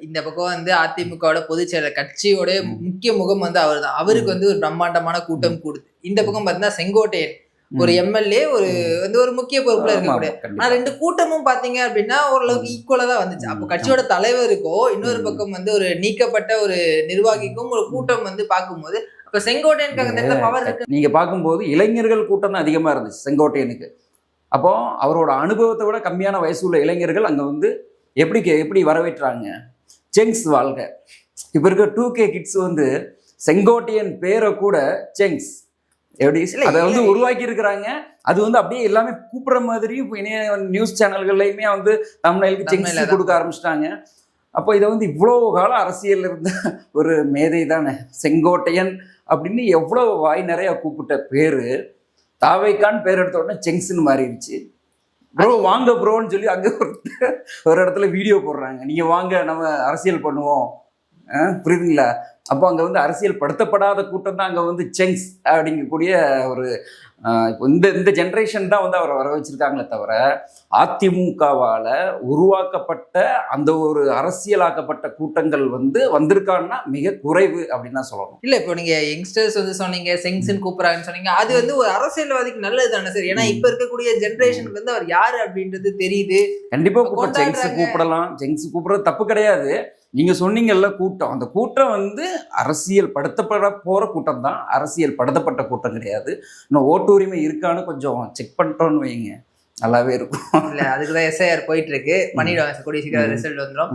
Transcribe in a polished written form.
இந்த பக்கம் வந்து அதிமுகவோட பொதுச் செயலர் கட்சியோட முக்கிய முகம் வந்து அவர் தான். அவருக்கு வந்து ஒரு பிரம்மாண்டமான கூட்டம் கூடுது. இந்த பக்கம் பார்த்தீங்கன்னா செங்கோட்டையன் ஒரு எம்எல்ஏ ஒரு வந்து ஒரு முக்கிய பொறுப்புல இருக்கக்கூடிய. ஆனா 2 கூட்டமும் பாத்தீங்க அப்படின்னா ஓரளவுக்கு ஈக்குவலா தான் வந்துச்சு. அப்போ கட்சியோட தலைவருக்கோ இன்னொரு பக்கம் வந்து ஒரு நீக்கப்பட்ட ஒரு நிர்வாகிக்கும் ஒரு கூட்டம் வந்து பார்க்கும்போது அப்ப செங்கோட்டையனுக்கு அந்த பவர் இருக்கு. நீங்க பார்க்கும்போது இளைஞர்கள் கூட்டம் தான் அதிகமா இருந்துச்சு செங்கோட்டையனுக்கு. அப்போ அவரோட அனுபவத்தை விட கம்மியான வயசு உள்ள இளைஞர்கள் அங்க வந்து எப்படி வரவேற்றாங்க. செங்ஸ் வாழ்க. இப்ப இருக்க 2K கிட்ஸ் வந்து செங்கோட்டையன் பேரை கூட செங்ஸ் எப்படி அதை வந்து உருவாக்கி இருக்கிறாங்க. அது வந்து அப்படியே எல்லாமே கூப்பிடுற மாதிரியும் இணைய நியூஸ் சேனல்கள்லையுமே வந்து தமிழ்நாளுக்கு செங்ஸ் கொடுக்க ஆரம்பிச்சிட்டாங்க. அப்போ இதை வந்து இவ்வளோ காலம் அரசியல் இருந்த ஒரு மேதை தானே செங்கோட்டையன் அப்படின்னு எவ்வளோ வாய் நிறைய கூப்பிட்ட பேரு தாவைக்கான் பேர் எடுத்த உடனே செங்ஸ்ன்னு மாறிடுச்சு. ப்ரோ வாங்க ப்ரோன்னு சொல்லி அங்கே ஒரு இடத்துல வீடியோ போடுறாங்க. நீங்கள் வாங்க நம்ம அரசியல் பண்ணுவோம், புரியுதுங்களா? அப்போ அங்கே வந்து அரசியல் படுத்தப்படாத கூட்டம் தான் அங்கே வந்து செங்ஸ் அப்படிங்கக்கூடிய ஒரு இப்போ இந்த ஜென்ரேஷன் தான் வந்து அவரை வர வச்சிருக்காங்களே தவிர அதிமுகவால் உருவாக்கப்பட்ட அந்த ஒரு அரசியலாக்கப்பட்ட கூட்டங்கள் வந்து வந்திருக்கான்னா மிக குறைவு அப்படின்னு தான் சொல்லணும். இல்லை இப்போ நீங்க யங்ஸ்டர்ஸ் வந்து சொன்னீங்க செங்ஸ்ன்னு கூப்பிடுறாங்கன்னு சொன்னீங்க. அது வந்து ஒரு அரசியல்வாதிக்கு நல்லது தானே சார்? ஏன்னா இப்போ இருக்கக்கூடிய ஜென்ரேஷனுக்கு வந்து அவர் யாரு அப்படின்றது தெரியுது. கண்டிப்பாக ஜெங்ஸ் கூப்பிடலாம். ஜெங்ஸ் கூப்பிடுறது தப்பு கிடையாது. நீங்க சொன்னீங்கல்ல கூட்டம், அந்த கூட்டம் வந்து அரசியல் படுத்தப்பட போற கூட்டம் தான், அரசியல் படுத்தப்பட்ட கூட்டம் கிடையாது. இன்னும் ஓட்டு உரிமை இருக்கான்னு கொஞ்சம் செக் பண்ணிட்டோன்னு வைங்க, நல்லாவே இருக்கும். இல்ல அதுக்குதான் SIR போயிட்டு இருக்கு, பண்ணிடுவாங்க, கூடிய சீக்கிரம் ரிசல்ட் வந்துடும்.